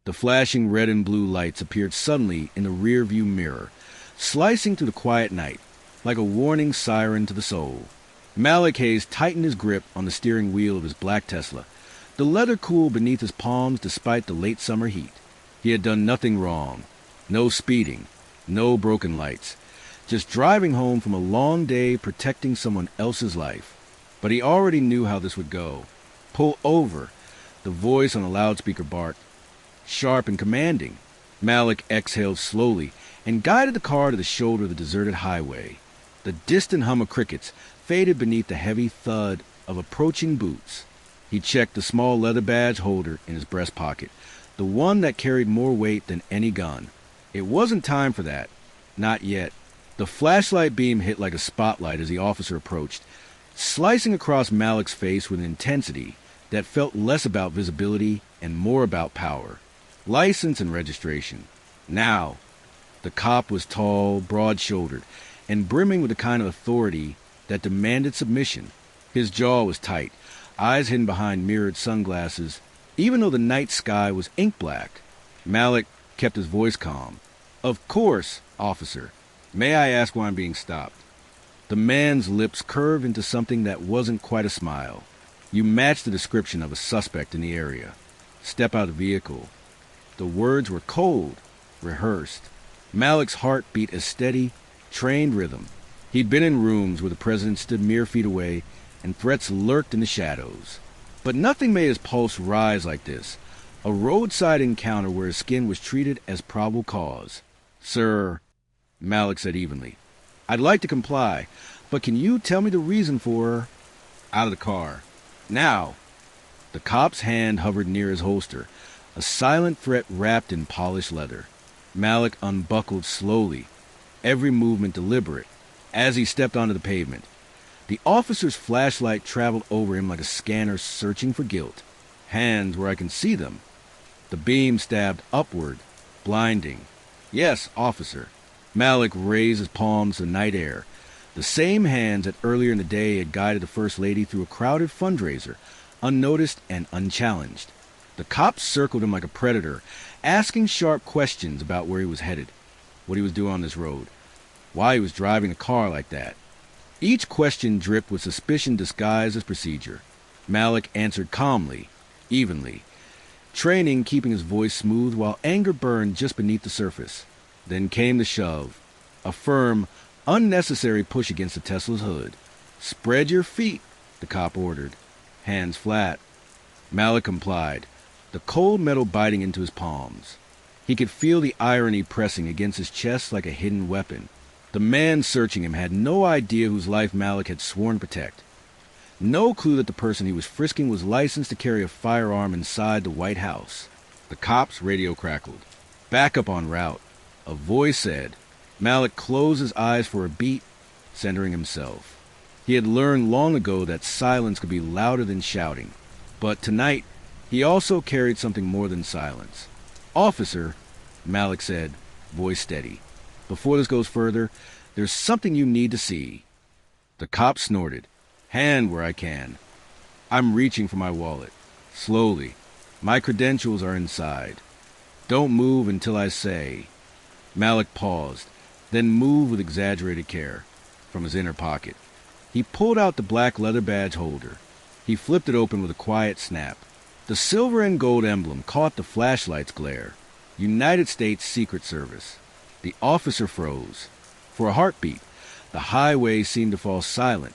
The flashing red and blue lights appeared suddenly in the rear-view mirror, slicing through the quiet night, like a warning siren to the soul. Malik Hayes tightened his grip on the steering wheel of his black Tesla, the leather cool beneath his palms despite the late summer heat. He had done nothing wrong. No speeding, no broken lights, just driving home from a long day protecting someone else's life. But he already knew how this would go. Pull over, the voice on the loudspeaker barked, sharp and commanding. Malik exhaled slowly and guided the car to the shoulder of the deserted highway. The distant hum of crickets faded beneath the heavy thud of approaching boots. He checked the small leather badge holder in his breast pocket, the one that carried more weight than any gun. It wasn't time for that. Not yet. The flashlight beam hit like a spotlight as the officer approached, slicing across Malik's face with an intensity that felt less about visibility and more about power. License and registration. Now. The cop was tall, broad-shouldered, and brimming with the kind of authority that demanded submission. His jaw was tight, eyes hidden behind mirrored sunglasses, even though the night sky was ink black. Malik kept his voice calm. "Of course, officer. May I ask why I'm being stopped?" The man's lips curved into something that wasn't quite a smile. "You match the description of a suspect in the area. Step out of the vehicle." The words were cold, rehearsed. Malik's heart beat a steady, trained rhythm. He'd been in rooms where the president stood mere feet away and threats lurked in the shadows. But nothing made his pulse rise like this. A roadside encounter where his skin was treated as probable cause. "Sir," Malik said evenly, "I'd like to comply, but can you tell me the reason for—" "Out of the car. Now." The cop's hand hovered near his holster, a silent threat wrapped in polished leather. Malik unbuckled slowly, every movement deliberate, as he stepped onto the pavement. The officer's flashlight traveled over him like a scanner searching for guilt. Hands where I can see them. The beam stabbed upward, blinding. "Yes, officer." Malik raised his palms to the night air, the same hands that earlier in the day had guided the First Lady through a crowded fundraiser, unnoticed and unchallenged. The cops circled him like a predator, asking sharp questions about where he was headed, what he was doing on this road, why he was driving a car like that. Each question dripped with suspicion disguised as procedure. Malik answered calmly, evenly, training keeping his voice smooth while anger burned just beneath the surface. Then came the shove, a firm, unnecessary push against the Tesla's hood. "Spread your feet," the cop ordered. Hands flat. Malik complied, the cold metal biting into his palms. He could feel the irony pressing against his chest like a hidden weapon. The man searching him had no idea whose life Malik had sworn to protect. No clue that the person he was frisking was licensed to carry a firearm inside the White House. The cop's radio crackled. "Backup en route," a voice said. Malik closed his eyes for a beat, centering himself. He had learned long ago that silence could be louder than shouting. But tonight, he also carried something more than silence. "Officer," Malik said, voice steady, "before this goes further, there's something you need to see." The cop snorted. "Hand where I can." I'm reaching for my wallet. Slowly. "My credentials are inside. Don't move until I say." Malik paused, then moved with exaggerated care. From his inner pocket, he pulled out the black leather badge holder. He flipped it open with a quiet snap. The silver and gold emblem caught the flashlight's glare. United States Secret Service. The officer froze. For a heartbeat, the highway seemed to fall silent.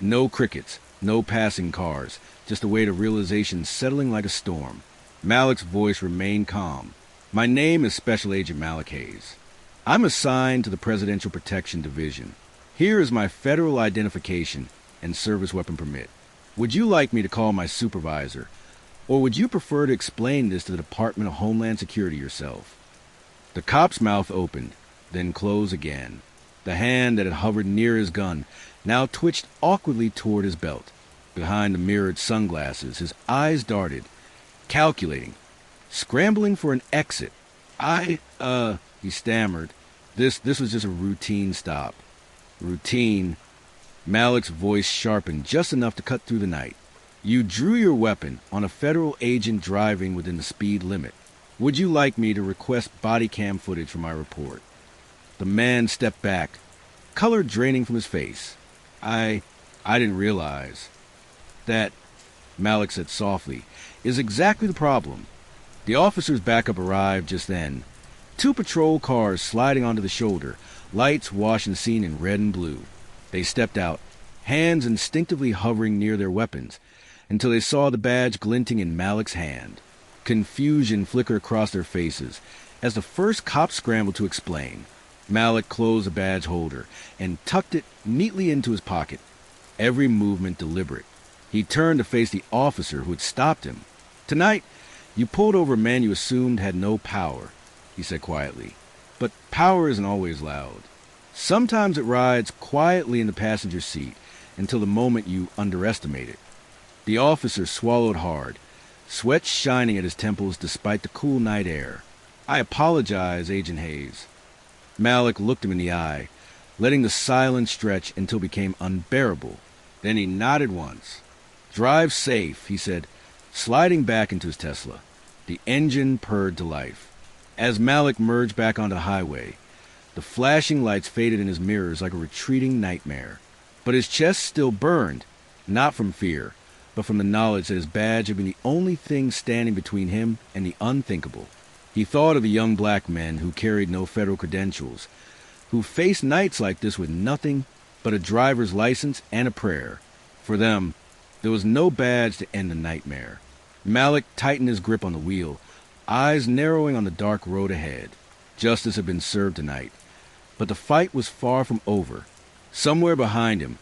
No crickets, no passing cars, just a weight of realization settling like a storm. Malik's voice remained calm. "My name is Special Agent Malik Hayes. I'm assigned to the Presidential Protection Division. Here is my federal identification and service weapon permit. Would you like me to call my supervisor, or would you prefer to explain this to the Department of Homeland Security yourself?" The cop's mouth opened, then closed again. The hand that had hovered near his gun now twitched awkwardly toward his belt. Behind the mirrored sunglasses, his eyes darted, calculating, scrambling for an exit. He stammered. This was just a routine stop. Routine. Malik's voice sharpened just enough to cut through the night. "You drew your weapon on a federal agent driving within the speed limit. Would you like me to request body cam footage for my report? The man stepped back, color draining from his face. I didn't realize. That, Malik said softly, is exactly the problem. The officer's backup arrived just then. 2 patrol cars sliding onto the shoulder, lights washing the scene in red and blue. They stepped out, hands instinctively hovering near their weapons, until they saw the badge glinting in Malik's hand. Confusion flickered across their faces as the first cop scrambled to explain. Malik closed the badge holder and tucked it neatly into his pocket, every movement deliberate. He turned to face the officer who had stopped him. "Tonight, you pulled over a man you assumed had no power," he said quietly. "But power isn't always loud. Sometimes it rides quietly in the passenger seat until the moment you underestimate it." The officer swallowed hard, sweat shining at his temples despite the cool night air. "I apologize, Agent Hayes." Malik looked him in the eye, letting the silence stretch until it became unbearable. Then he nodded once. "Drive safe," he said, sliding back into his Tesla. The engine purred to life. As Malik merged back onto the highway, the flashing lights faded in his mirrors like a retreating nightmare. But his chest still burned, not from fear, but from the knowledge that his badge had been the only thing standing between him and the unthinkable. He thought of the young black men who carried no federal credentials, who faced nights like this with nothing but a driver's license and a prayer. For them, there was no badge to end the nightmare. Malik tightened his grip on the wheel, eyes narrowing on the dark road ahead. Justice had been served tonight, but the fight was far from over. Somewhere behind him,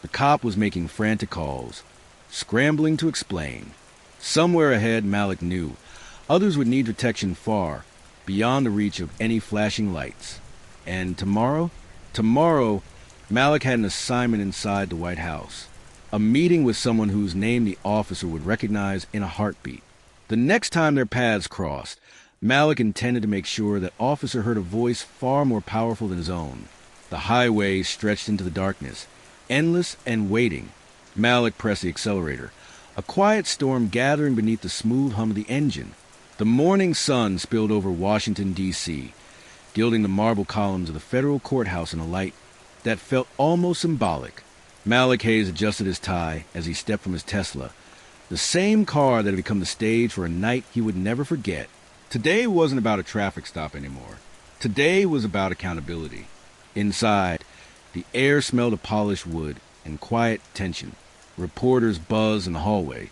the cop was making frantic calls, scrambling to explain. Somewhere ahead, Malik knew, others would need protection far, beyond the reach of any flashing lights. And tomorrow, Malik had an assignment inside the White House. A meeting with someone whose name the officer would recognize in a heartbeat. The next time their paths crossed, Malik intended to make sure that officer heard a voice far more powerful than his own. The highway stretched into the darkness, endless and waiting. Malik pressed the accelerator, a quiet storm gathering beneath the smooth hum of the engine. The morning sun spilled over Washington, D.C., gilding the marble columns of the federal courthouse in a light that felt almost symbolic. Malik Hayes adjusted his tie as he stepped from his Tesla, the same car that had become the stage for a night he would never forget. Today wasn't about a traffic stop anymore. Today was about accountability. Inside, the air smelled of polished wood and quiet tension. Reporters buzzed in the hallway,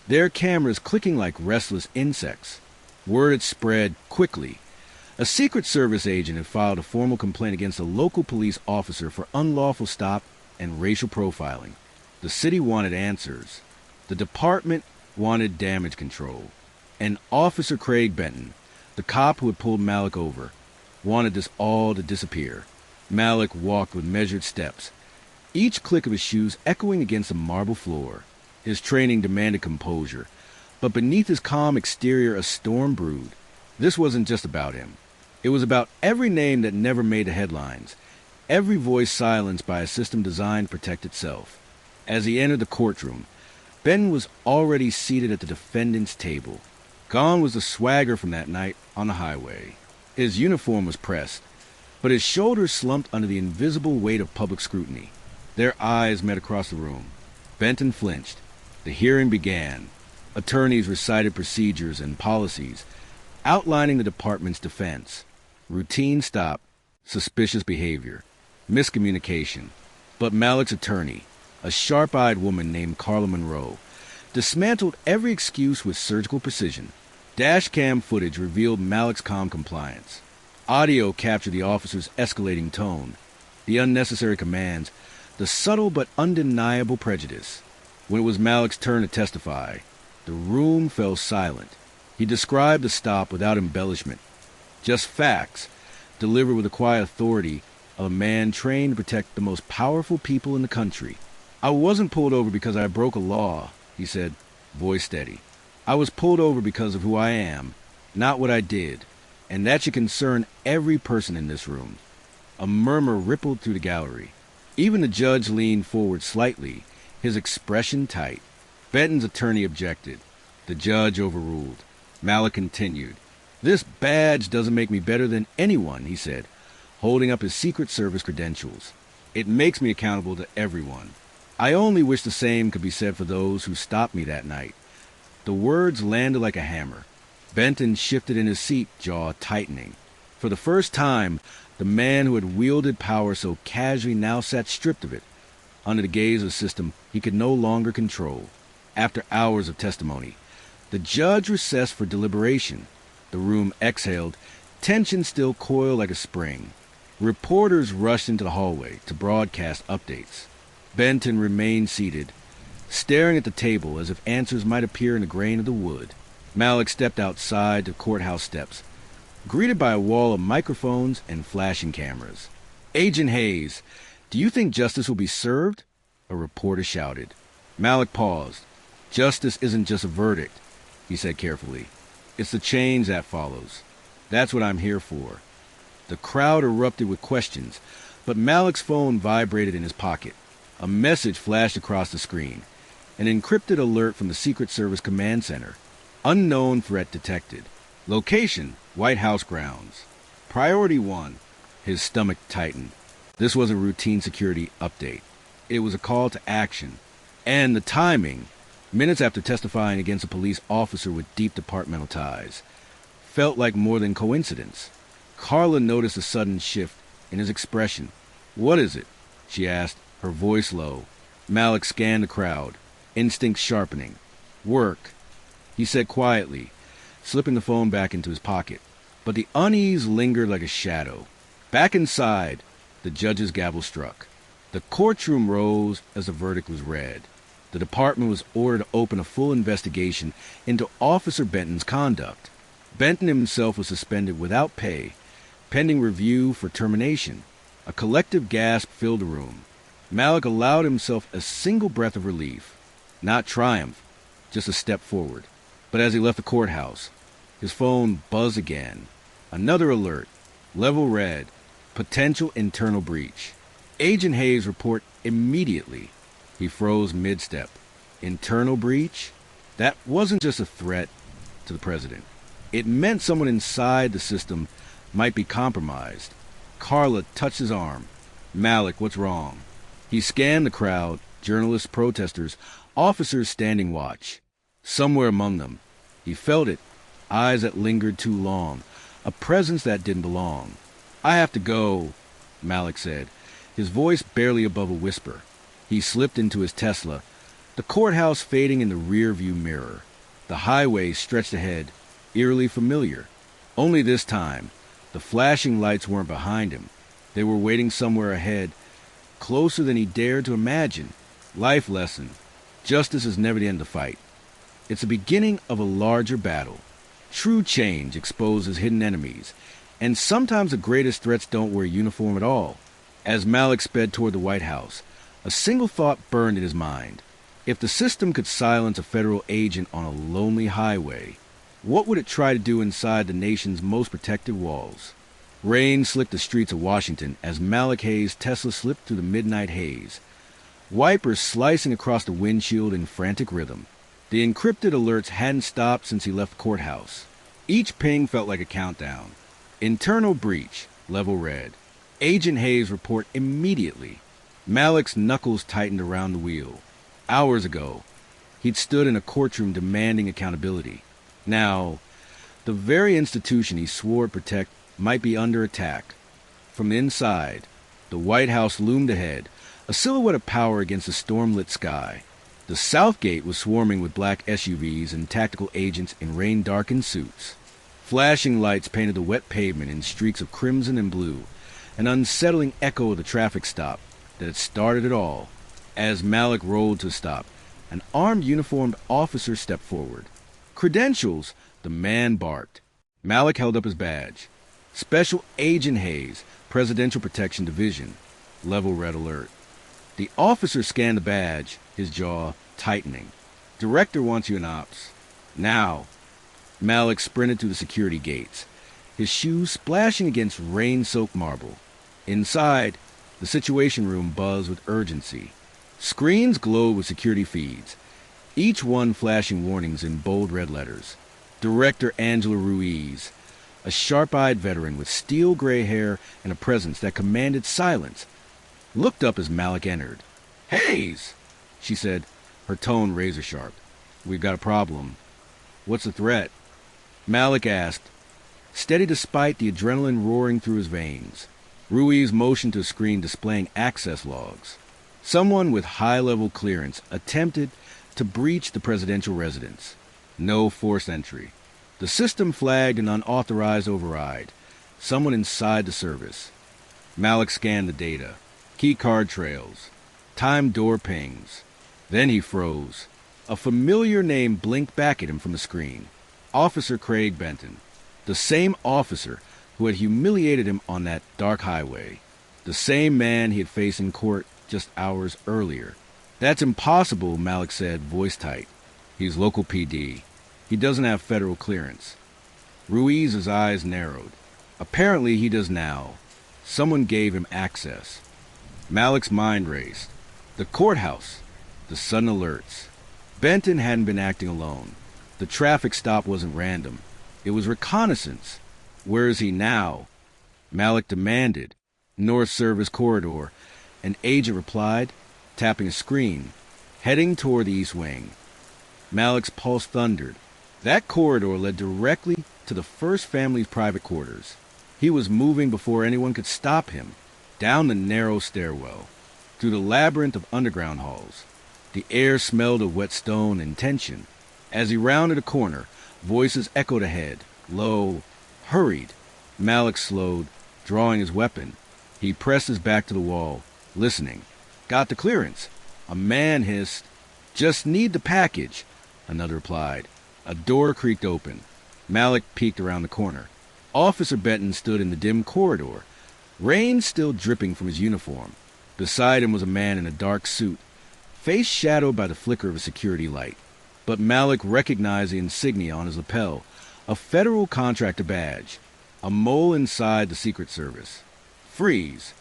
their cameras clicking like restless insects. Word had spread quickly. A Secret Service agent had filed a formal complaint against a local police officer for unlawful stop and racial profiling. The city wanted answers. The department wanted damage control. And Officer Craig Benton, the cop who had pulled Malik over, wanted this all to disappear. Malik walked with measured steps, each click of his shoes echoing against the marble floor. His training demanded composure, but beneath his calm exterior a storm brewed. This wasn't just about him. It was about every name that never made the headlines, every voice silenced by a system designed to protect itself. As he entered the courtroom, Ben was already seated at the defendant's table. Gone was the swagger from that night on the highway. His uniform was pressed, but his shoulders slumped under the invisible weight of public scrutiny. Their eyes met across the room. Benton flinched. The hearing began. Attorneys recited procedures and policies, outlining the department's defense. Routine stop, suspicious behavior, miscommunication. But Malik's attorney, a sharp-eyed woman named Carla Monroe, dismantled every excuse with surgical precision. Dash cam footage revealed Malik's calm compliance. Audio captured the officer's escalating tone, the unnecessary commands, the subtle but undeniable prejudice. When it was Malik's turn to testify, the room fell silent. He described the stop without embellishment, just facts, delivered with the quiet authority of a man trained to protect the most powerful people in the country. "I wasn't pulled over because I broke a law," he said, voice steady. "I was pulled over because of who I am, not what I did, and that should concern every person in this room." A murmur rippled through the gallery. Even the judge leaned forward slightly, his expression tight. Benton's attorney objected. The judge overruled. Malik continued. "This badge doesn't make me better than anyone," he said, holding up his Secret Service credentials. "It makes me accountable to everyone. I only wish the same could be said for those who stopped me that night." The words landed like a hammer. Benton shifted in his seat, jaw tightening. For the first time, the man who had wielded power so casually now sat stripped of it, under the gaze of a system he could no longer control. After hours of testimony, the judge recessed for deliberation. The room exhaled, tension still coiled like a spring. Reporters rushed into the hallway to broadcast updates. Benton remained seated, staring at the table as if answers might appear in the grain of the wood. Malik stepped outside the courthouse steps, greeted by a wall of microphones and flashing cameras. "Agent Hayes, do you think justice will be served?" a reporter shouted. Malik paused. "Justice isn't just a verdict," he said carefully. "It's the change that follows. That's what I'm here for." The crowd erupted with questions, but Malik's phone vibrated in his pocket. A message flashed across the screen, an encrypted alert from the Secret Service Command Center. "Unknown threat detected. Location, White House grounds. Priority 1. His stomach tightened. This was a routine security update. It was a call to action. And the timing, minutes after testifying against a police officer with deep departmental ties, felt like more than coincidence. Carla noticed a sudden shift in his expression. "What is it?" she asked, her voice low. Malik scanned the crowd, instincts sharpening. "Work," he said quietly, slipping the phone back into his pocket. But the unease lingered like a shadow. Back inside, the judge's gavel struck. The courtroom rose as the verdict was read. The department was ordered to open a full investigation into Officer Benton's conduct. Benton himself was suspended without pay, pending review for termination. A collective gasp filled the room. Malik allowed himself a single breath of relief. Not triumph, just a step forward. But as he left the courthouse, his phone buzzed again. Another alert. Level red. Potential internal breach. Agent Hayes report immediately. He froze mid-step. Internal breach? That wasn't just a threat to the president. It meant someone inside the system might be compromised. Carla touched his arm. "Malik, what's wrong?" He scanned the crowd, journalists, protesters, officers standing watch. Somewhere among them, he felt it, eyes that lingered too long, a presence that didn't belong. "I have to go," Malik said, his voice barely above a whisper. He slipped into his Tesla, the courthouse fading in the rear-view mirror. The highway stretched ahead, eerily familiar. Only this time, the flashing lights weren't behind him. They were waiting somewhere ahead, closer than he dared to imagine. Life lesson. Justice is never the end of the fight. It's the beginning of a larger battle. True change exposes hidden enemies, and sometimes the greatest threats don't wear uniform at all. As Malik sped toward the White House, a single thought burned in his mind. If the system could silence a federal agent on a lonely highway, what would it try to do inside the nation's most protected walls? Rain slicked the streets of Washington as Malik Hayes' Tesla slipped through the midnight haze, wipers slicing across the windshield in frantic rhythm. The encrypted alerts hadn't stopped since he left the courthouse. Each ping felt like a countdown. Internal breach, level red. Agent Hayes report immediately. Malik's knuckles tightened around the wheel. Hours ago, he'd stood in a courtroom demanding accountability. Now, the very institution he swore to protect might be under attack. From the inside, the White House loomed ahead, a silhouette of power against the storm-lit sky. The South Gate was swarming with black SUVs and tactical agents in rain-darkened suits. Flashing lights painted the wet pavement in streaks of crimson and blue, an unsettling echo of the traffic stop that had started it all. As Malik rolled to a stop, an armed uniformed officer stepped forward. "Credentials!" the man barked. Malik held up his badge. "Special Agent Hayes, Presidential Protection Division." Level red alert. The officer scanned the badge, his jaw tightening. "Director wants you in ops." "Now." Malik sprinted through the security gates, his shoes splashing against rain-soaked marble. Inside, the Situation Room buzzed with urgency. Screens glowed with security feeds, each one flashing warnings in bold red letters. Director Angela Ruiz, a sharp-eyed veteran with steel gray hair and a presence that commanded silence, looked up as Malik entered. "Hayes!" she said, her tone razor-sharp. "We've got a problem." "What's the threat?" Malik asked, steady despite the adrenaline roaring through his veins. Ruiz motioned to a screen displaying access logs. Someone with high-level clearance attempted to breach the presidential residence. No forced entry. The system flagged an unauthorized override. Someone inside the service. Malik scanned the data. Key card trails. Timed door pings. Then he froze. A familiar name blinked back at him from the screen. Officer Craig Benton. The same officer who had humiliated him on that dark highway. The same man he had faced in court just hours earlier. "That's impossible," Malik said, voice tight. "He's local PD. He doesn't have federal clearance." Ruiz's eyes narrowed. "Apparently he does now. Someone gave him access." Malik's mind raced. The courthouse. The sudden alerts. Benton hadn't been acting alone. The traffic stop wasn't random. It was reconnaissance. "Where is he now?" Malik demanded. "North Service Corridor." An agent replied, tapping a screen, "Heading toward the East Wing." Malik's pulse thundered. That corridor led directly to the first family's private quarters. He was moving before anyone could stop him, down the narrow stairwell, through the labyrinth of underground halls. The air smelled of wet stone and tension. As he rounded a corner, voices echoed ahead, low, hurried. Malik slowed, drawing his weapon. He pressed his back to the wall, listening. "Got the clearance." A man hissed. "Just need the package," another replied. A door creaked open. Malik peeked around the corner. Officer Benton stood in the dim corridor, rain still dripping from his uniform. Beside him was a man in a dark suit, face shadowed by the flicker of a security light. But Malik recognized the insignia on his lapel, a federal contractor badge, a mole inside the Secret Service. "Freeze!"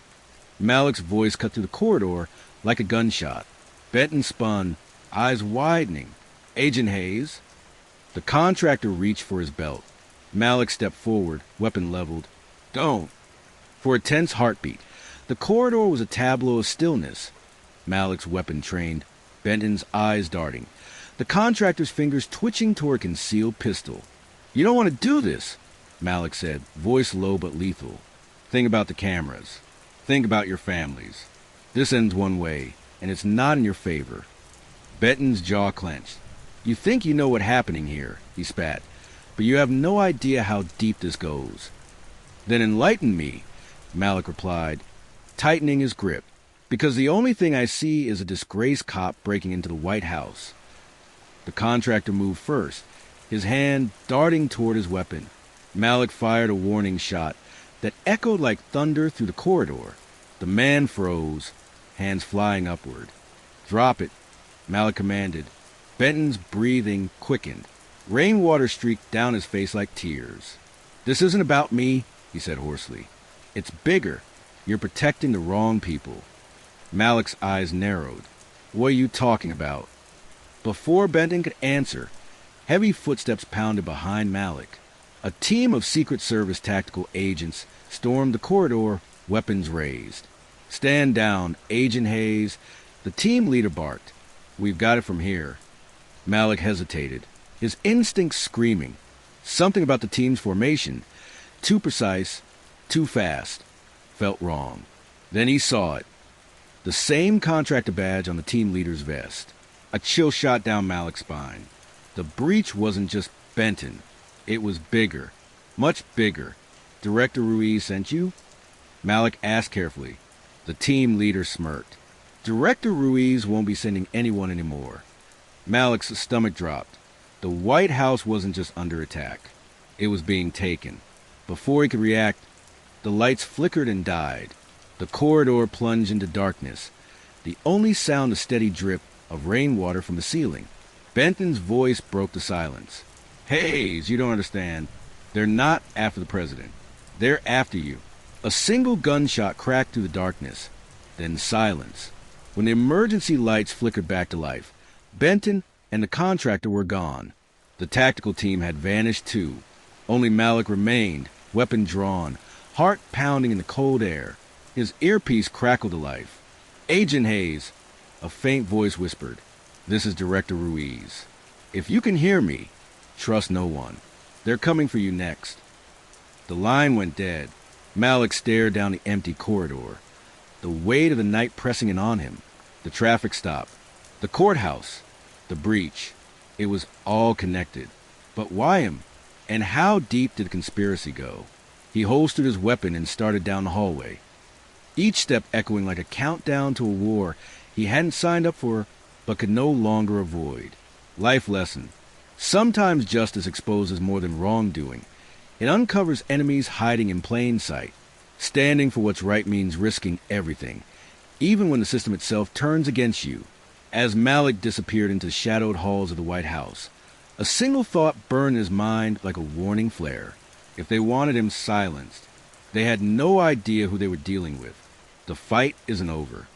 Malik's voice cut through the corridor like a gunshot. Benton spun, eyes widening. "Agent Hayes?" The contractor reached for his belt. Malik stepped forward, weapon leveled. "Don't!" For a tense heartbeat. The corridor was a tableau of stillness. Malik's weapon trained, Benton's eyes darting. The contractor's fingers twitching toward a concealed pistol. "You don't want to do this," Malik said, voice low but lethal. "Think about the cameras. Think about your families. This ends one way, and it's not in your favor." Benton's jaw clenched. "You think you know what's happening here," he spat, "but you have no idea how deep this goes." "Then enlighten me," Malik replied, tightening his grip, "because the only thing I see is a disgraced cop breaking into the White House." The contractor moved first, his hand darting toward his weapon. Malik fired a warning shot that echoed like thunder through the corridor. The man froze, hands flying upward. "Drop it," Malik commanded. Benton's breathing quickened. Rainwater streaked down his face like tears. "This isn't about me," he said hoarsely. "It's bigger. You're protecting the wrong people." Malik's eyes narrowed. "What are you talking about?" Before Benton could answer, heavy footsteps pounded behind Malik. A team of Secret Service tactical agents stormed the corridor, weapons raised. "Stand down, Agent Hayes," the team leader barked. "We've got it from here." Malik hesitated, his instincts screaming. Something about the team's formation, too precise, too fast, felt wrong. Then he saw it. The same contractor badge on the team leader's vest. A chill shot down Malik's spine. The breach wasn't just Benton. It was bigger, much bigger. "Director Ruiz sent you?" Malik asked carefully. The team leader smirked. "Director Ruiz won't be sending anyone anymore." Malik's stomach dropped. The White House wasn't just under attack. It was being taken. Before he could react, the lights flickered and died. The corridor plunged into darkness. The only sound a steady drip of rainwater from the ceiling. Benton's voice broke the silence. "Hayes, you don't understand. They're not after the president. They're after you." A single gunshot cracked through the darkness. Then silence. When the emergency lights flickered back to life, Benton and the contractor were gone. The tactical team had vanished too. Only Malik remained, weapon drawn, heart pounding in the cold air. His earpiece crackled to life. "Agent Hayes," a faint voice whispered. "This is Director Ruiz. If you can hear me, trust no one. They're coming for you next." The line went dead. Malik stared down the empty corridor. The weight of the night pressing in on him. The traffic stop. The courthouse. The breach. It was all connected. But why him? And how deep did the conspiracy go? He holstered his weapon and started down the hallway, each step echoing like a countdown to a war he hadn't signed up for but could no longer avoid. Life lesson. Sometimes justice exposes more than wrongdoing. It uncovers enemies hiding in plain sight. Standing for what's right means risking everything, even when the system itself turns against you. As Malik disappeared into the shadowed halls of the White House, a single thought burned in his mind like a warning flare. If they wanted him silenced, they had no idea who they were dealing with. The fight isn't over.